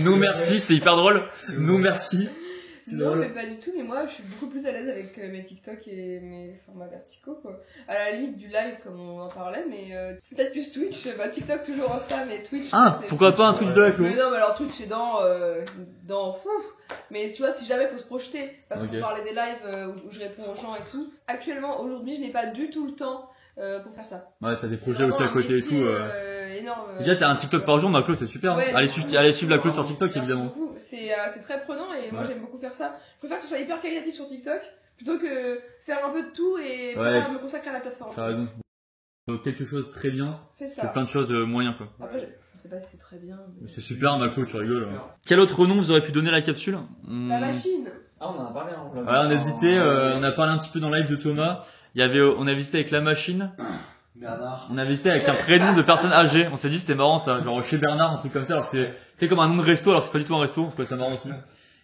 [SPEAKER 1] Non merci, c'est hyper drôle. Non merci. C'est
[SPEAKER 3] Non
[SPEAKER 1] drôle.
[SPEAKER 3] mais pas du tout, mais moi je suis beaucoup plus à l'aise avec mes TikTok et mes formats verticaux quoi. À la limite du live comme on en parlait, mais peut-être plus Twitch, bah TikTok toujours Insta mais Twitch.
[SPEAKER 1] Ah,
[SPEAKER 3] peut-être
[SPEAKER 1] pourquoi
[SPEAKER 3] Twitch.
[SPEAKER 1] pas un Twitch de la Chloé?
[SPEAKER 3] Mais non mais alors Twitch c'est dans mais tu vois si jamais faut se projeter parce
[SPEAKER 1] Ok.
[SPEAKER 3] qu'on parlait des lives où je réponds aux gens et tout. Actuellement aujourd'hui je n'ai pas du tout le temps pour faire ça.
[SPEAKER 1] Ouais, t'as des
[SPEAKER 3] C'est
[SPEAKER 1] projets aussi à
[SPEAKER 3] vraiment un
[SPEAKER 1] côté et tout.
[SPEAKER 3] métier, énorme.
[SPEAKER 1] Déjà t'as un TikTok par jour, ma Chloé, c'est super. hein.
[SPEAKER 3] Ouais,
[SPEAKER 1] Allez suivre la Chloé sur TikTok
[SPEAKER 3] Merci
[SPEAKER 1] évidemment.
[SPEAKER 3] beaucoup. C'est très prenant et moi
[SPEAKER 1] Ouais.
[SPEAKER 3] j'aime beaucoup faire ça. Je préfère que ce soit hyper qualitatif sur TikTok plutôt que faire un peu de tout et
[SPEAKER 1] Ouais.
[SPEAKER 3] pas me consacrer à la plateforme.
[SPEAKER 1] T'as raison. Donc, quelque chose très bien,
[SPEAKER 3] C'est
[SPEAKER 1] c'est
[SPEAKER 3] ça.
[SPEAKER 1] plein de choses moyens quoi.
[SPEAKER 3] Après, je sais pas si c'est très bien. mais-
[SPEAKER 1] C'est super, ma Chloé, tu rigoles. Quel autre nom vous aurez pu donner à la capsule?
[SPEAKER 3] La machine.
[SPEAKER 4] Ah, on en a parlé, hein.
[SPEAKER 1] Ouais, on a hésité, on a parlé un petit peu dans le live de Thomas. On a visité avec la machine,
[SPEAKER 5] Bernard.
[SPEAKER 1] on a visité avec un prénom de personne âgée. On s'est dit c'était marrant ça, genre chez Bernard, un truc comme ça, alors que c'est comme un nom de resto, alors que c'est pas du tout un resto, on trouvait ça marrant aussi.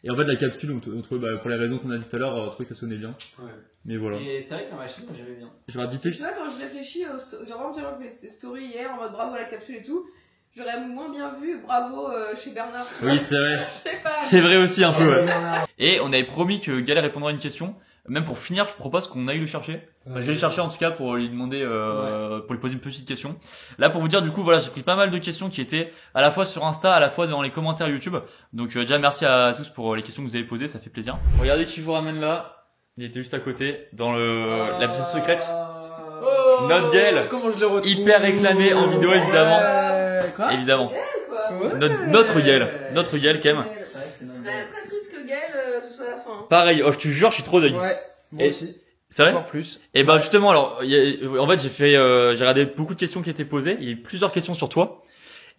[SPEAKER 1] Et en fait la capsule, on trouvait, bah, pour les raisons qu'on a dit tout à l'heure, on trouvait que ça sonnait bien.
[SPEAKER 5] Ouais.
[SPEAKER 1] Mais voilà.
[SPEAKER 4] Et c'est vrai que la machine, moi j'aimais bien.
[SPEAKER 1] Je vais vite fait.
[SPEAKER 3] Tu vois, quand je réfléchis, j'ai vraiment fait des stories hier en mode bravo à la capsule et tout. J'aurais moins bien vu bravo chez Bernard.
[SPEAKER 1] Oui, c'est vrai.
[SPEAKER 3] Je sais pas.
[SPEAKER 1] C'est vrai aussi un peu. Ouais.
[SPEAKER 5] Bernard.
[SPEAKER 1] Et on avait promis que Gaël répondra à une question. Même pour finir, je propose qu'on aille le chercher. Enfin, je vais le chercher en tout cas pour lui demander, pour lui poser une petite question. Là, pour vous dire, du coup, voilà, j'ai pris pas mal de questions qui étaient à la fois sur Insta, à la fois dans les commentaires YouTube. Donc, déjà, merci à tous pour les questions que vous avez posées, ça fait plaisir. Regardez qui vous ramène là. Il était juste à côté, dans la pièce secrète.
[SPEAKER 4] Oh,
[SPEAKER 1] Notre Gaël.
[SPEAKER 4] Comment je le retrouve?
[SPEAKER 1] Hyper réclamé en vidéo, évidemment.
[SPEAKER 4] Quoi?
[SPEAKER 1] Évidemment.
[SPEAKER 3] Quoi.
[SPEAKER 1] Notre Gaël. Notre Gaël, quand même.
[SPEAKER 4] C'est vrai que c'est notre
[SPEAKER 3] Très très triste que Gaël ce soit la fin.
[SPEAKER 1] Pareil, oh, je te jure, je suis trop deg.
[SPEAKER 6] Ouais, moi
[SPEAKER 1] Et-
[SPEAKER 6] aussi.
[SPEAKER 1] C'est vrai?
[SPEAKER 6] Encore plus.
[SPEAKER 1] Et bah justement, alors, en fait, j'ai regardé beaucoup de questions qui étaient posées. Il y a eu plusieurs questions sur toi.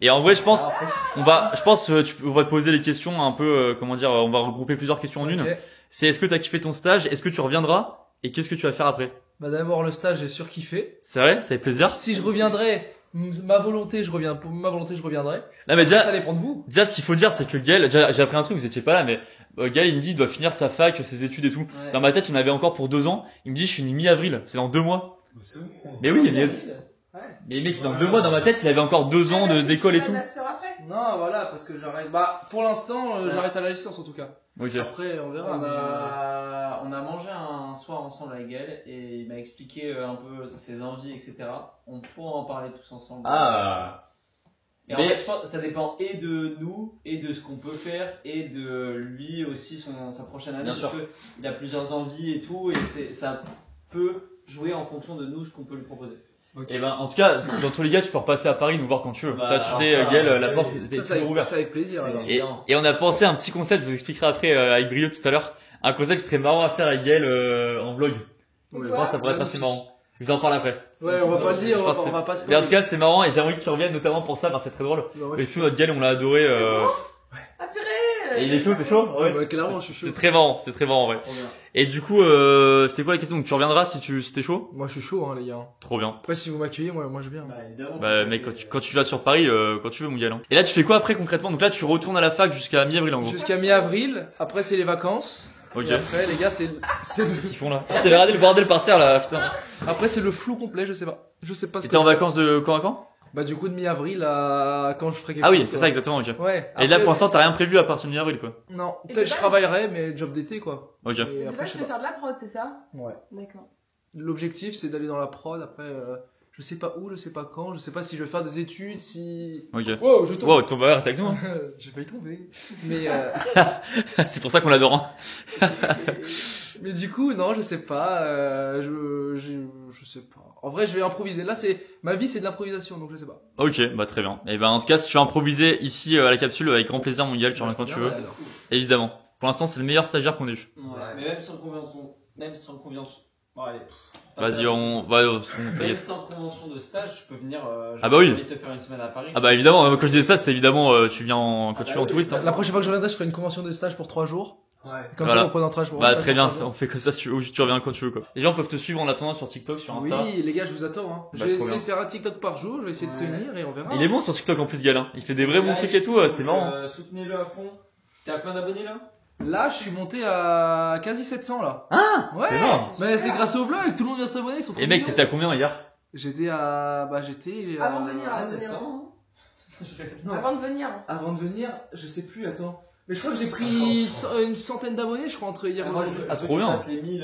[SPEAKER 1] Et en vrai, je pense, on va te poser les questions un peu, comment dire, on va regrouper plusieurs questions en une.
[SPEAKER 6] Ok.
[SPEAKER 1] C'est est-ce que t'as kiffé ton stage? Est-ce que tu reviendras? Et qu'est-ce que tu vas faire après?
[SPEAKER 6] Bah d'abord le stage, j'ai surkiffé.
[SPEAKER 1] C'est vrai? Ça fait plaisir.
[SPEAKER 6] Si je reviendrai, ma volonté, je reviens. Pour ma volonté, je reviendrai.
[SPEAKER 1] Là, mais
[SPEAKER 6] Ça
[SPEAKER 1] déjà,
[SPEAKER 6] dépend de vous.
[SPEAKER 1] ce qu'il faut dire, c'est que Gaël, déjà, j'ai appris un truc, vous étiez pas là, mais Gaël, il me dit, il doit finir sa fac, ses études et tout.
[SPEAKER 4] Ouais.
[SPEAKER 1] Dans ma tête, il en avait encore pour 2 ans. Il me dit, je finis mi-avril. C'est dans 2 mois.
[SPEAKER 5] C'est bon.
[SPEAKER 1] Mais oui, mais,
[SPEAKER 6] Ouais.
[SPEAKER 1] mais c'est dans 2 mois. Dans ma tête, il avait encore 2 ans d'école et tout.
[SPEAKER 3] Master après.
[SPEAKER 6] Non, voilà, parce que j'arrête. Bah, pour l'instant, j'arrête à la licence en tout cas.
[SPEAKER 1] Ok.
[SPEAKER 6] Après, on verra.
[SPEAKER 4] On a mangé un soir ensemble avec Gaël et il m'a expliqué un peu ses envies, etc. On pourra en parler tous ensemble.
[SPEAKER 1] Ah.
[SPEAKER 4] Et en
[SPEAKER 1] Mais-
[SPEAKER 4] fait, je pense que ça dépend et de nous, et de ce qu'on peut faire, et de lui aussi, sa prochaine année.
[SPEAKER 1] Bien
[SPEAKER 4] parce
[SPEAKER 1] sûr.
[SPEAKER 4] qu'il a plusieurs envies et tout, et ça peut jouer en fonction de nous, ce qu'on peut lui proposer.
[SPEAKER 1] Et ben, en tout cas, dans tous les cas, tu peux repasser à Paris nous voir quand tu veux.
[SPEAKER 4] Bah,
[SPEAKER 1] ça, tu
[SPEAKER 4] alors
[SPEAKER 1] sais,
[SPEAKER 4] ça,
[SPEAKER 1] Gaël, la
[SPEAKER 4] oui.
[SPEAKER 1] porte est
[SPEAKER 6] Ça,
[SPEAKER 1] toujours ouverte.
[SPEAKER 6] ça avec plaisir. alors.
[SPEAKER 1] Et on a pensé à un petit concept, je vous expliquerai après avec Brio tout à l'heure. Un concept qui serait marrant à faire avec Gaël en vlog.
[SPEAKER 6] Ouais.
[SPEAKER 1] Je pense que ça pourrait être assez marrant. Je vous en parle après.
[SPEAKER 6] Ouais, on va pas le dire,
[SPEAKER 1] Je
[SPEAKER 6] on
[SPEAKER 1] pense
[SPEAKER 6] va,
[SPEAKER 1] que
[SPEAKER 6] on va pas se
[SPEAKER 1] Mais en tout cas, c'est marrant et j'aimerais que tu reviennes notamment pour ça, parce que c'est très drôle.
[SPEAKER 6] Ouais,
[SPEAKER 1] Et tout notre Gaël, on l'a adoré.
[SPEAKER 3] Ah purée
[SPEAKER 1] Et il est chaud, t'es chaud?
[SPEAKER 6] Ouais, clairement, je suis chaud.
[SPEAKER 1] C'est très marrant, en vrai.
[SPEAKER 4] Trop bien.
[SPEAKER 1] Et du coup, c'était quoi la question? Donc tu reviendras si t'es chaud?
[SPEAKER 6] Moi, je suis chaud, hein, les gars.
[SPEAKER 1] Trop bien.
[SPEAKER 6] Après, si vous m'accueillez, moi, je viens.
[SPEAKER 4] Bah, évidemment.
[SPEAKER 1] Bah mec, quand tu vas sur Paris, quand tu veux mon Gaël. Hein. Et là, tu fais quoi après concrètement? Donc là, tu retournes à la fac jusqu'à mi-avril en gros.
[SPEAKER 6] Jusqu'à mi-avril. Après, c'est les vacances.
[SPEAKER 1] Ok.
[SPEAKER 6] Et après, les gars, c'est
[SPEAKER 1] Qu'est-ce qu'ils font là? C'est regardez le bordel par terre là, putain.
[SPEAKER 6] après, c'est le flou complet, je sais pas. Je sais pas ce
[SPEAKER 1] T'étais en vacances de quand à quand?
[SPEAKER 6] Bah, du coup, de mi-avril à quand je ferai quelque
[SPEAKER 1] Ah oui,
[SPEAKER 6] chose.
[SPEAKER 1] c'est
[SPEAKER 6] quoi.
[SPEAKER 1] ça exactement, ok.
[SPEAKER 6] Ouais.
[SPEAKER 1] Et là,
[SPEAKER 6] Après,
[SPEAKER 1] pour l'instant, t'as rien prévu à partir de mi-avril quoi.
[SPEAKER 6] Non.
[SPEAKER 3] Et
[SPEAKER 6] Peut-être
[SPEAKER 3] de
[SPEAKER 6] je
[SPEAKER 3] base-
[SPEAKER 6] travaillerai, mais job d'été, quoi.
[SPEAKER 1] Ok.
[SPEAKER 6] Et
[SPEAKER 3] De
[SPEAKER 6] après,
[SPEAKER 3] base,
[SPEAKER 6] je
[SPEAKER 3] tu
[SPEAKER 6] sais
[SPEAKER 3] veux
[SPEAKER 6] pas.
[SPEAKER 3] faire de la prod, c'est ça?
[SPEAKER 6] Ouais.
[SPEAKER 3] D'accord.
[SPEAKER 6] L'objectif, c'est d'aller dans la prod. Après, je sais pas où, je sais pas quand, je sais pas si je vais faire des études, si.
[SPEAKER 1] Ok.
[SPEAKER 6] Wow, je tombe.
[SPEAKER 1] Wow, ton reste avec nous. Hein.
[SPEAKER 6] J'ai failli tomber. Mais,
[SPEAKER 1] C'est pour ça qu'on l'adore. Hein.
[SPEAKER 6] mais du coup, non, je sais pas. Je sais pas. En vrai, je vais improviser. Là, ma vie, c'est de l'improvisation, donc je sais pas.
[SPEAKER 1] Ok, bah très bien. Et ben en tout cas, si tu veux improviser ici à la capsule, avec grand plaisir, mon Gaël, tu reviens quand tu veux.
[SPEAKER 6] Alors.
[SPEAKER 1] Évidemment. Pour l'instant, c'est le meilleur stagiaire qu'on ait eu.
[SPEAKER 4] Ouais, mais même sans convention. Bon, allez.
[SPEAKER 1] Vas-y,
[SPEAKER 4] Même sans convention de stage, je peux venir.
[SPEAKER 1] Ah bah oui.
[SPEAKER 4] Je peux te faire une semaine à Paris.
[SPEAKER 1] Ah bah évidemment, quand je disais ça, c'était évidemment tu viens quand tu
[SPEAKER 4] bah
[SPEAKER 1] viens en
[SPEAKER 4] oui.
[SPEAKER 1] touriste. Hein.
[SPEAKER 6] La prochaine fois que je reviendrai, je ferai une convention de stage pour 3 jours.
[SPEAKER 5] Ouais.
[SPEAKER 6] Comme
[SPEAKER 1] Voilà.
[SPEAKER 6] ça, on prend un trash pour
[SPEAKER 1] Bah
[SPEAKER 6] un
[SPEAKER 1] très
[SPEAKER 6] stage
[SPEAKER 1] bien,
[SPEAKER 6] pour 3 jours.
[SPEAKER 1] on fait comme ça, tu reviens quand tu veux quoi. Les gens peuvent te suivre en attendant sur TikTok, sur Insta.
[SPEAKER 6] Oui, les gars, je vous attends. Hein.
[SPEAKER 1] Bah,
[SPEAKER 6] Je vais
[SPEAKER 1] trop
[SPEAKER 6] essayer
[SPEAKER 1] bien.
[SPEAKER 6] de faire un TikTok par jour, je vais essayer de
[SPEAKER 4] Ouais.
[SPEAKER 6] tenir et on verra.
[SPEAKER 1] Il est bon sur TikTok en plus, Gaël. Hein. Il fait des vrais bons
[SPEAKER 4] Là,
[SPEAKER 1] trucs et tout, c'est marrant.
[SPEAKER 4] Soutenez-le à fond. T'es à combien d'abonnés là?
[SPEAKER 6] Là, je suis monté à quasi 700 là.
[SPEAKER 1] Ah,
[SPEAKER 6] Ouais.
[SPEAKER 1] c'est énorme.
[SPEAKER 6] Mais c'est grâce au vlog, tout le monde vient s'abonner, ils sont trop
[SPEAKER 1] Et mec,
[SPEAKER 6] mignons.
[SPEAKER 1] t'étais à combien hier?
[SPEAKER 6] J'étais à. Bah, j'étais. à-
[SPEAKER 3] Avant de venir,
[SPEAKER 6] à
[SPEAKER 3] avant de venir.
[SPEAKER 6] 700. Non.
[SPEAKER 3] Avant de venir.
[SPEAKER 6] Avant de venir, je sais plus, attends. Mais je crois que j'ai pris une centaine d'abonnés, je crois, entre hier et
[SPEAKER 4] Moi, je
[SPEAKER 6] aujourd'hui.
[SPEAKER 4] veux
[SPEAKER 1] Ah,
[SPEAKER 4] que
[SPEAKER 1] trop
[SPEAKER 4] tu
[SPEAKER 1] bien.
[SPEAKER 4] passes les 1000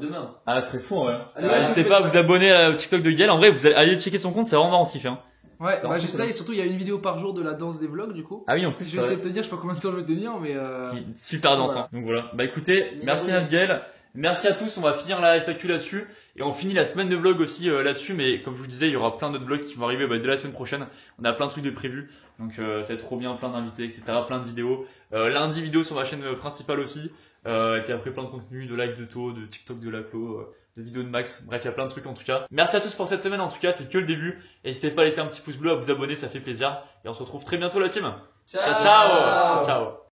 [SPEAKER 4] demain.
[SPEAKER 1] Ah, ce serait fou, ouais.
[SPEAKER 6] Allez,
[SPEAKER 1] N'hésitez
[SPEAKER 6] vas-y,
[SPEAKER 1] pas à
[SPEAKER 6] faites-
[SPEAKER 1] vous abonner au TikTok de Gaël. En vrai, vous allez checker son compte, c'est vraiment marrant ce qu'il fait. Hein.
[SPEAKER 6] Ouais,
[SPEAKER 1] Ça
[SPEAKER 6] bah
[SPEAKER 1] en
[SPEAKER 6] j'essaye, et surtout il y a une vidéo par jour de la danse des vlogs du coup.
[SPEAKER 1] Ah oui, en plus,
[SPEAKER 6] Je vais essayer de te dire, je sais pas combien de temps je vais tenir, mais
[SPEAKER 1] super danse.
[SPEAKER 6] Voilà.
[SPEAKER 1] Hein. Donc voilà. Bah écoutez, merci à Gaël. Merci à tous. On va finir la FAQ là-dessus. Et on finit la semaine de vlog aussi là-dessus. Mais comme je vous disais, il y aura plein d'autres vlogs qui vont arriver dès la semaine prochaine. On a plein de trucs de prévus. Donc ça va être trop bien, plein d'invités, etc. Plein de vidéos. Lundi, vidéo sur ma chaîne principale aussi. Et puis après, plein de contenus, de live de To, de TikTok de Laclo, de vidéos de Max. Bref, il y a plein de trucs en tout cas. Merci à tous pour cette semaine en tout cas. C'est que le début. N'hésitez pas à laisser un petit pouce bleu, à vous abonner, ça fait plaisir. Et on se retrouve très bientôt la team. Ciao, ciao. Ciao.